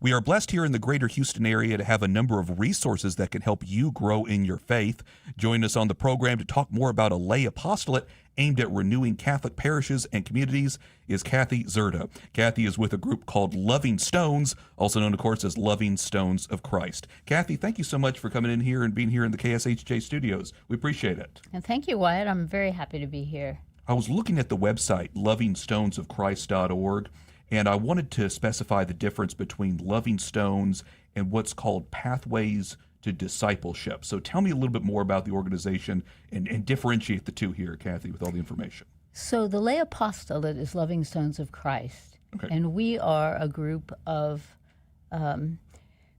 We are blessed here in the greater Houston area to have a number of resources that can help you grow in your faith. Join us on the program to talk more about a lay apostolate aimed at renewing Catholic parishes and communities is Kathy Zerda. Kathy is with a group called Loving Stones, also known, of course, as Loving Stones of Christ. Kathy, thank you so much for coming in here and being here in the KSHJ studios. We appreciate it. And thank you, Wyatt. I'm very happy to be here. I was looking at the website, lovingstonesofchrist.org, and I wanted to specify the difference between Loving Stones and what's called Pathways to Discipleship. So tell me a little bit more about the organization and differentiate the two here, Kathy, with all the information. So the lay apostolate is Loving Stones of Christ, Okay. and we are a group of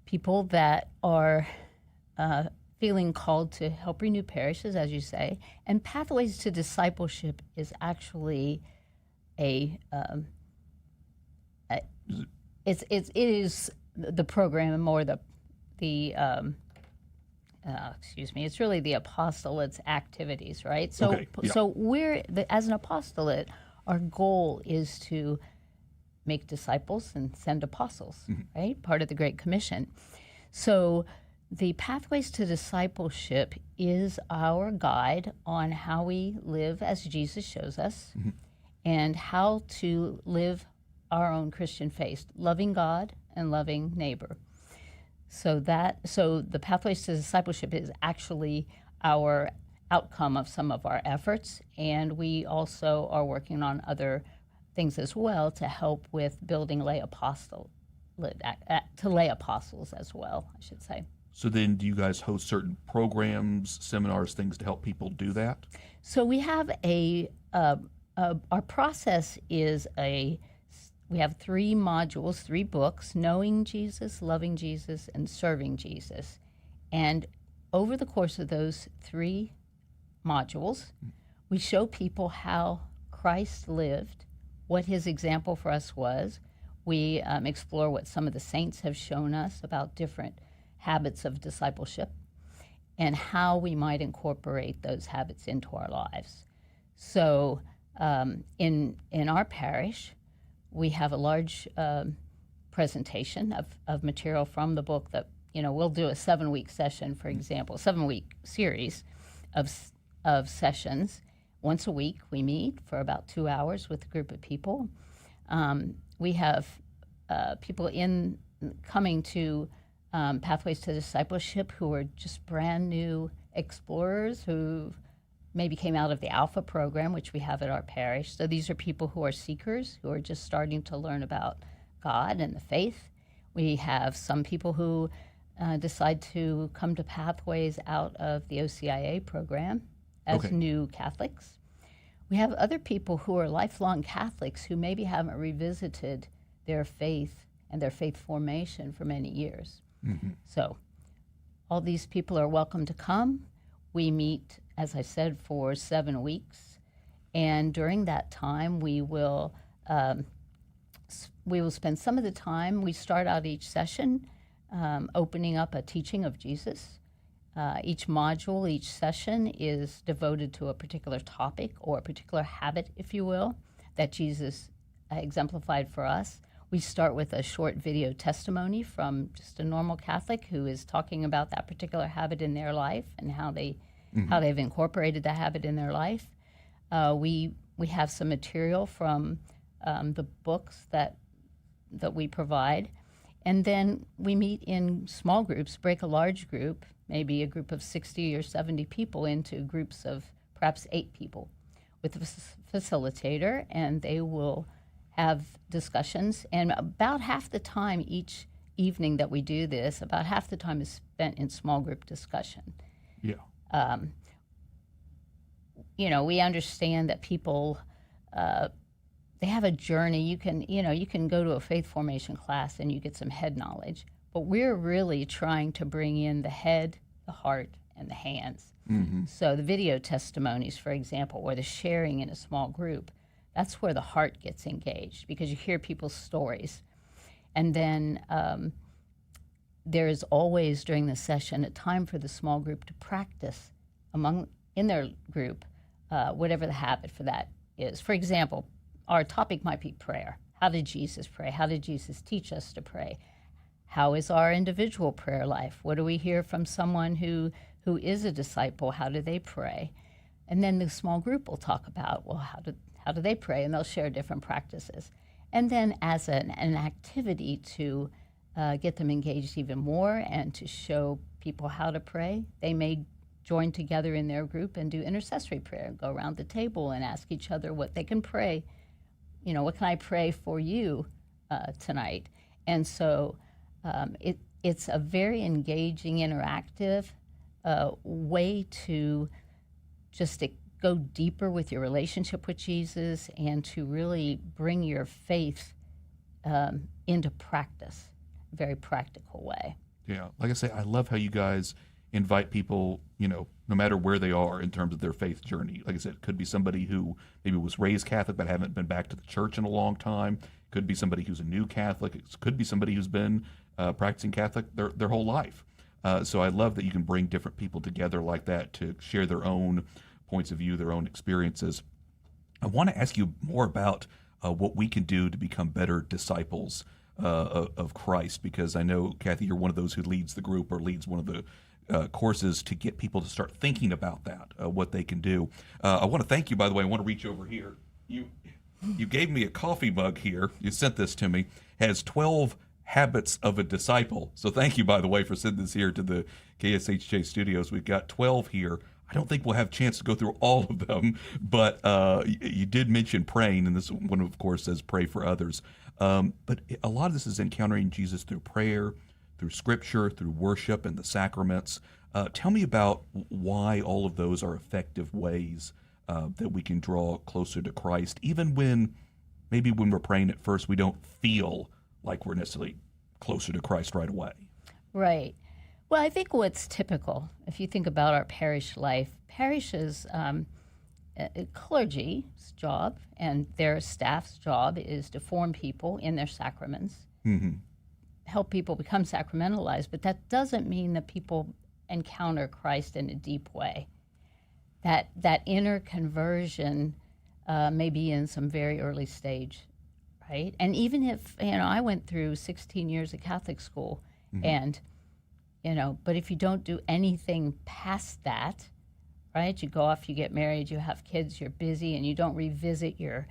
people that are feeling called to help renew parishes, as you say, and Pathways to Discipleship is actually it is the program or it's really the apostolate's activities, right? So, Okay, yeah. so as an apostolate, our goal is to make disciples and send apostles, right? Part of the Great Commission. So the Pathways to Discipleship is our guide on how we live as Jesus shows us and how to live our own Christian faith, loving God and loving neighbor. So the Pathways to Discipleship is actually our outcome of some of our efforts, and we also are working on other things as well to help with building lay apostles as well, I should say. So then do you guys host certain programs, seminars, things to help people do that? So we have our process is we have 3 modules, 3 books: Knowing Jesus, Loving Jesus, and Serving Jesus. And over the course of those 3 modules, we show people how Christ lived, what his example for us was. We explore what some of the saints have shown us about different habits of discipleship and how we might incorporate those habits into our lives. So in our parish, we have a large presentation of material from the book that, we'll do a 7-week session, for example, 7-week series of sessions. Once a week, we meet for about 2 hours with a group of people. We have people coming to Pathways to Discipleship who are just brand new explorers who maybe came out of the Alpha program, which we have at our parish. So these are people who are seekers, who are just starting to learn about God and the faith. We have some people who decide to come to Pathways out of the OCIA program as new Catholics. We have other people who are lifelong Catholics who maybe haven't revisited their faith and their faith formation for many years. So all these people are welcome to come. We meet, as I said, for 7 weeks, and during that time we will spend some of the time. We start out each session opening up a teaching of Jesus. Each module, each session is devoted to a particular topic or a particular habit, if you will, that Jesus exemplified for us. We start with a short video testimony from just a normal Catholic who is talking about that particular habit in their life and how they've incorporated the habit in their life. We have some material from the books that we provide, and then we meet in small groups, break a large group, maybe a group of 60 or 70 people, into groups of perhaps 8 people with a facilitator, and they will have discussions. And about half the time each evening that we do this, about half the time is spent in small group discussion. Yeah. We understand that people, they have a journey. You can go to a faith formation class and you get some head knowledge, but we're really trying to bring in the head, the heart, and the hands. So the video testimonies, for example, or the sharing in a small group, that's where the heart gets engaged, because you hear people's stories. And then there is always, during the session, a time for the small group to practice in their group whatever the habit for that is. For example, our topic might be prayer. How did Jesus pray? How did Jesus teach us to pray? How is our individual prayer life? What do we hear from someone who is a disciple? How do they pray? And then the small group will talk about, well, how do they pray? And they'll share different practices. And then as an activity to get them engaged even more and to show people how to pray, they may join together in their group and do intercessory prayer, go around the table and ask each other what they can pray. What can I pray for you tonight? And so it's a very engaging, interactive way to just go deeper with your relationship with Jesus and to really bring your faith into practice, a very practical way. Yeah, like I say, I love how you guys invite people, no matter where they are in terms of their faith journey. Like I said, it could be somebody who maybe was raised Catholic but haven't been back to the church in a long time. Could be somebody who's a new Catholic. It could be somebody who's been practicing Catholic their whole life. So I love that you can bring different people together like that to share their own points of view, their own experiences. I want to ask you more about what we can do to become better disciples of Christ, because I know, Kathy, you're one of those who leads the group or leads one of the courses to get people to start thinking about that, what they can do. I want to thank you, by the way. I want to reach over here. You gave me a coffee mug here. You sent this to me. Has 12 habits of a disciple. So thank you, by the way, for sending this here to the KSHJ studios. We've got 12 here. I don't think we'll have a chance to go through all of them, but you did mention praying, and this one, of course, says pray for others. But a lot of this is encountering Jesus through prayer, through Scripture, through worship, and the sacraments. Tell me about why all of those are effective ways that we can draw closer to Christ, even when maybe when we're praying at first, we don't feel like we're necessarily closer to Christ right away. Right. Well, I think what's typical, if you think about our parish life, parishes, clergy's job and their staff's job is to form people in their sacraments, help people become sacramentalized, but that doesn't mean that people encounter Christ in a deep way. That inner conversion may be in some very early stage, right? And even if, I went through 16 years of Catholic school, and, but if you don't do anything past that, right? You go off, you get married, you have kids, you're busy, and you don't revisit your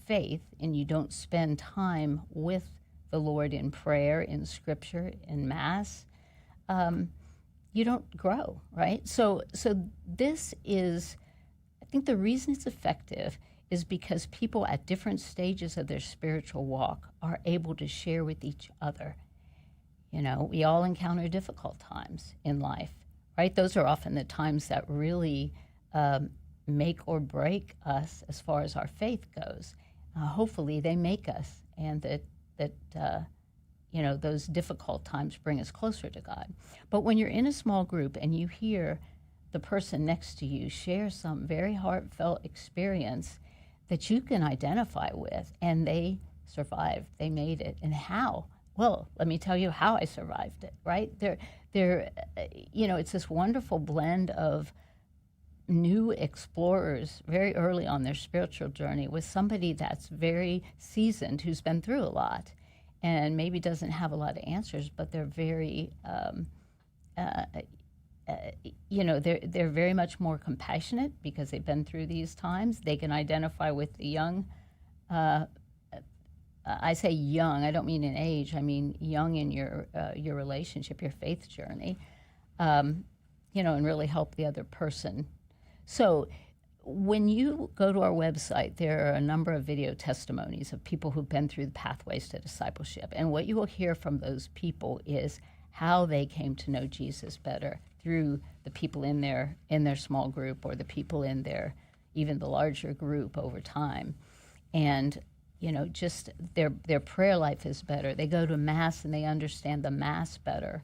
faith, and you don't spend time with the Lord in prayer, in Scripture, in Mass, you don't grow, right? So this is, I think the reason it's effective is because people at different stages of their spiritual walk are able to share with each other. We all encounter difficult times in life, right? Those are often the times that really make or break us as far as our faith goes. Hopefully they make us, and that those difficult times bring us closer to God. But when you're in a small group and you hear the person next to you share some very heartfelt experience that you can identify with, and they survived, they made it, and how? Well, let me tell you how I survived it, right? It's this wonderful blend of new explorers very early on their spiritual journey with somebody that's very seasoned, who's been through a lot and maybe doesn't have a lot of answers, but they're very, they're very much more compassionate because they've been through these times. They can identify with the young. I say young, I don't mean in age, I mean young in your relationship, your faith journey, and really help the other person. So when you go to our website, there are a number of video testimonies of people who've been through the pathways to discipleship. And what you will hear from those people is how they came to know Jesus better through the people in their small group, or the people in even the larger group over time. And just their prayer life is better. They go to Mass and they understand the Mass better.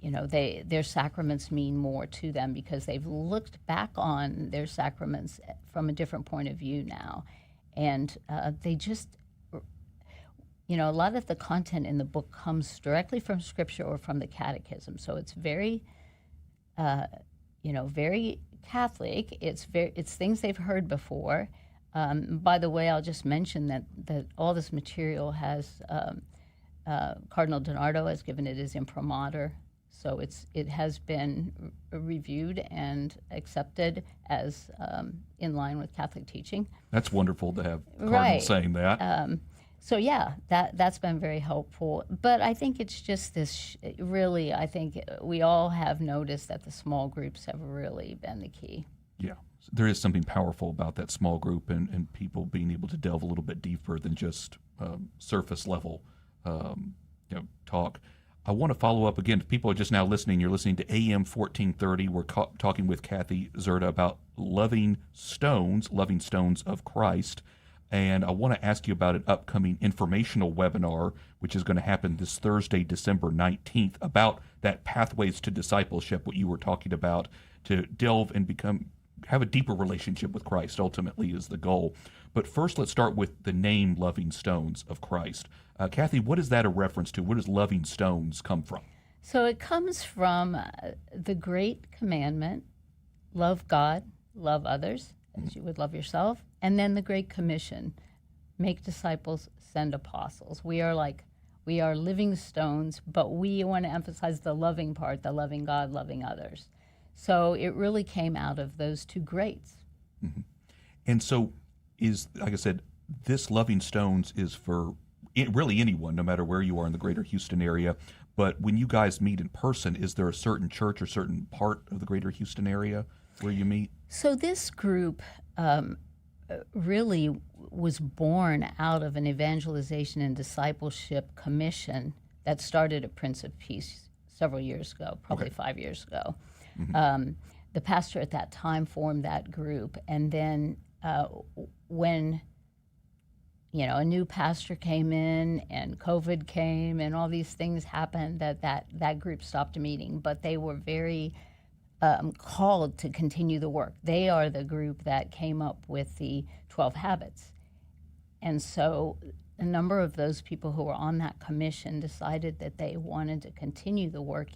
Their sacraments mean more to them because they've looked back on their sacraments from a different point of view now. And they just, a lot of the content in the book comes directly from Scripture or from the Catechism. So it's very, very Catholic. It's things they've heard before. By the way, I'll just mention that all this material has Cardinal DiNardo has given it his imprimatur. So it has been reviewed and accepted as in line with Catholic teaching. That's wonderful to have Cardinal Right. saying that. So yeah, that's been very helpful. But I think it's just this. Really, I think we all have noticed that the small groups have really been the key. Yeah, there is something powerful about that small group and people being able to delve a little bit deeper than just surface level talk. I want to follow up again. If people are just now listening, you're listening to AM 1430. We're talking with Kathy Zerda about loving stones of Christ. And I want to ask you about an upcoming informational webinar, which is going to happen this Thursday, December 19th, about that pathways to discipleship, what you were talking about, to delve and have a deeper relationship with Christ, ultimately, is the goal. But first, let's start with the name Loving Stones of Christ. Kathy, what is that a reference to? Where does loving stones come from? So it comes from the great commandment, love God, love others, as you would love yourself, and then the Great Commission, make disciples, send apostles. We are living stones, but we want to emphasize the loving part, the loving God, loving others. So it really came out of those two greats. Mm-hmm. And so like I said, this Loving Stones is for really anyone, no matter where you are in the greater Houston area. But when you guys meet in person, is there a certain church or certain part of the greater Houston area where you meet? So this group really was born out of an evangelization and discipleship commission that started at Prince of Peace several years ago, probably 5 years ago. Mm-hmm. The pastor at that time formed that group, and then when a new pastor came in and COVID came and all these things happened, that group stopped meeting, but they were very called to continue the work. They are the group that came up with the 12 habits. And so a number of those people who were on that commission decided that they wanted to continue the work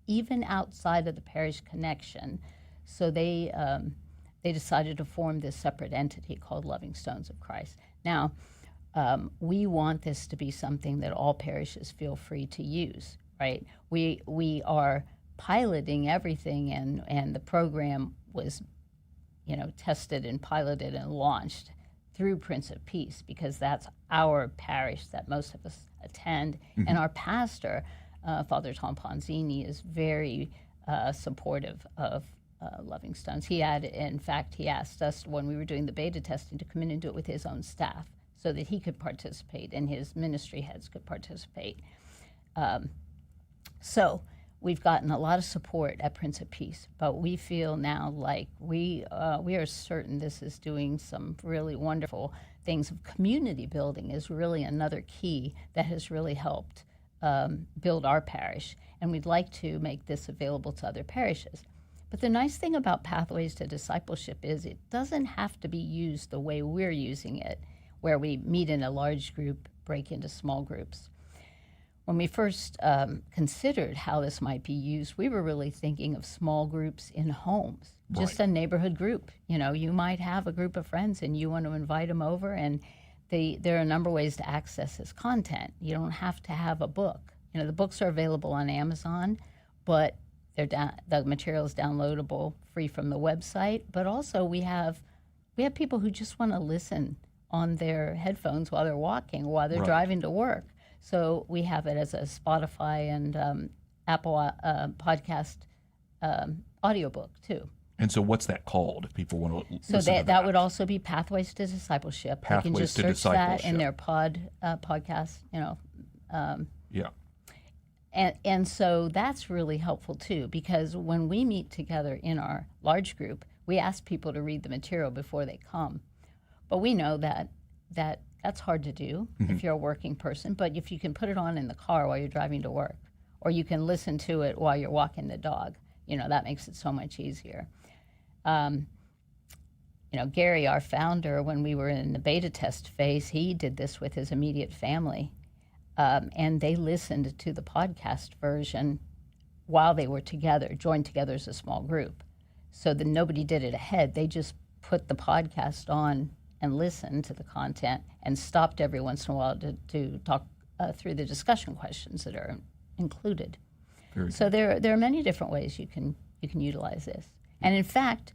even outside of the parish connection. So they decided to form this separate entity called Loving Stones of Christ. Now, we want this to be something that all parishes feel free to use, right? We are piloting everything, and the program was, tested and piloted and launched through Prince of Peace, because that's our parish that most of us attend. Mm-hmm. And our pastor, Father Tom Ponzini, is very supportive of Loving Stones. He asked us when we were doing the beta testing to come in and do it with his own staff so that he could participate and his ministry heads could participate. So we've gotten a lot of support at Prince of Peace, but we feel now like we are certain this is doing some really wonderful things. Of community building is really another key that has really helped build our parish, and we'd like to make this available to other parishes. But the nice thing about Pathways to Discipleship is it doesn't have to be used the way we're using it, where we meet in a large group, break into small groups. When we first considered how this might be used, we were really thinking of small groups in homes, just a neighborhood group. You might have a group of friends and you want to invite them over, and there are a number of ways to access this content. You don't have to have a book. The books are available on Amazon, but the material is downloadable free from the website. But also we have people who just want to listen on their headphones while they're walking, while they're driving to work. So we have it as a Spotify and Apple podcast audiobook too. And so what's that called if people want to listen to that would also be Pathways to Discipleship. Pathways they can just to search Discipleship. that in their podcast, Yeah. And so that's really helpful too, because when we meet together in our large group, we ask people to read the material before they come. But we know that's hard to do if you're a working person, but if you can put it on in the car while you're driving to work, or you can listen to it while you're walking the dog, that makes it so much easier. Gary, our founder, when we were in the beta test phase, he did this with his immediate family, and they listened to the podcast version while they were together, joined together as a small group. So that nobody did it ahead. They just put the podcast on and listened to the content and stopped every once in a while to talk through the discussion questions that are included. Very So good. there are many different ways you can utilize this. And in fact,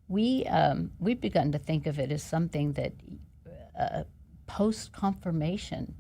we've begun to think of it as something that post confirmation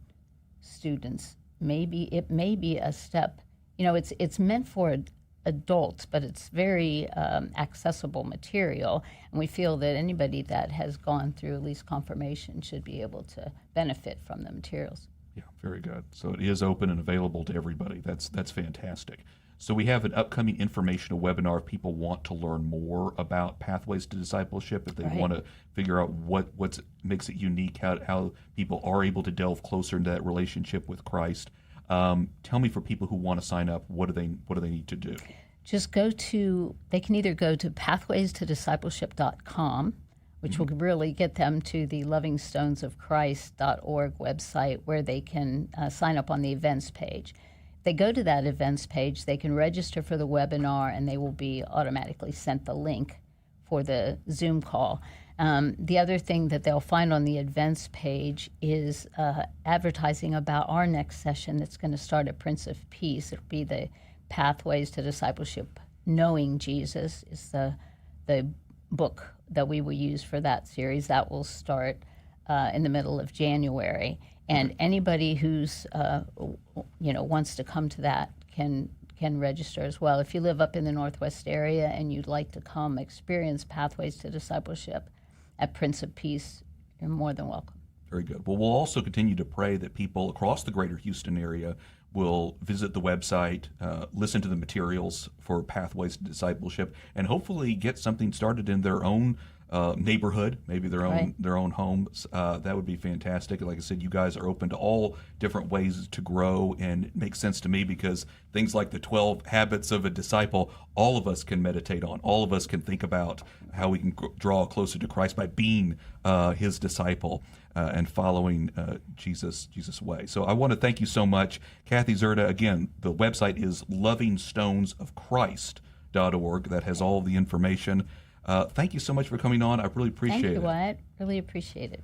students it may be a step. It's meant for adults, but it's very accessible material, and we feel that anybody that has gone through at least confirmation should be able to benefit from the materials. Yeah, very good. So it is open and available to everybody. That's fantastic. So we have an upcoming informational webinar if people want to learn more about Pathways to Discipleship, if they Right. want to figure out what makes it unique, how people are able to delve closer into that relationship with Christ. Tell me, for people who want to sign up, what do they need to do? Just they can either go to pathwaystodiscipleship.com, which will really get them to the lovingstonesofchrist.org website, where they can sign up on the events page. If they go to that events page, they can register for the webinar, and they will be automatically sent the link for the Zoom call. The other thing that they'll find on the events page is advertising about our next session that's going to start at Prince of Peace. It'll be the Pathways to Discipleship, Knowing Jesus is the book that we will use for that series. That will start in the middle of January. And anybody who's wants to come to that can register as well. If you live up in the Northwest area and you'd like to come experience Pathways to Discipleship at Prince of Peace, you're more than welcome. Very good. Well, we'll also continue to pray that people across the greater Houston area will visit the website, listen to the materials for Pathways to Discipleship, and hopefully get something started in their own neighborhood, maybe their own homes. That would be fantastic. Like I said, you guys are open to all different ways to grow, and it makes sense to me because things like the 12 habits of a disciple, all of us can meditate on. All of us can think about how we can draw closer to Christ by being his disciple and following Jesus' way. So I want to thank you so much, Kathy Zerda. Again, the website is lovingstonesofchrist.org. That has all the information. Thank you so much for coming on. I really appreciate it. Thank you, Wyatt. Really appreciate it.